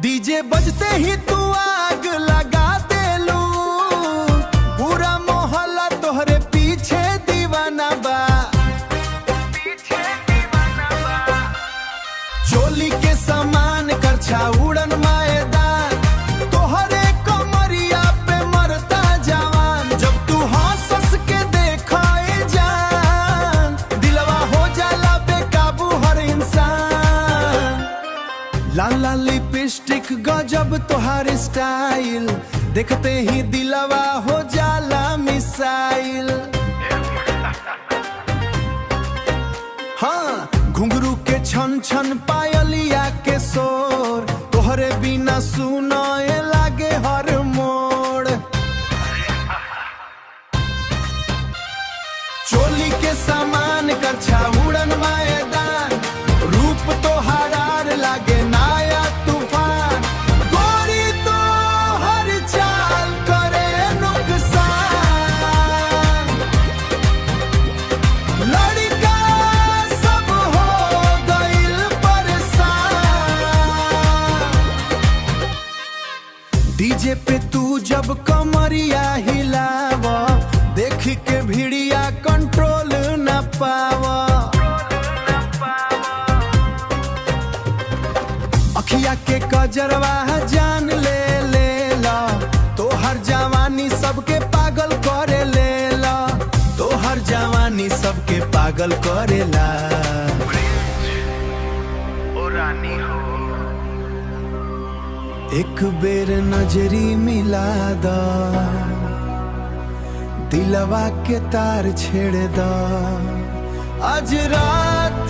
DJ बजते ही तू आग लगा देलू, पूरा मोहल्ला तोहरे पीछे दीवाना बा। चोली के समान करछा उड़न मैदान, तोहरे कमरिया पे मरता जवान। जब तू हंस के देखाए जान, दिलवा हो जाला बेकाबू हर इंसान। लाल लाल लिपस्टिक गजब तोहार स्टाइल, देखते ही दिलवा हो जाला मिसाइल। हाँ, घुंघरू के छन छन पायलिया के शोर, तोहरे बिना सुनाए लागे हर मोड़। चोली के सामान करछा उड़न मैदान, रूप तोहार लागे नाया तूफान। गोरी तो हर चाल करे नुकसान, लड़का सब हो गइल परेशान। डीजे पे तू जब कमरिया हिलावा, देख के भिड़िया कंट्रोल न पावा। अखिया के कजरवा जान ले ला, तो हर जवानी सबके पागल करे लेला। तो हर जवानी सबके पागल करेला। ओ रानी हो, एक बेर नजरी मिला दा, दिलवा के तार छेड़ दा। आज रात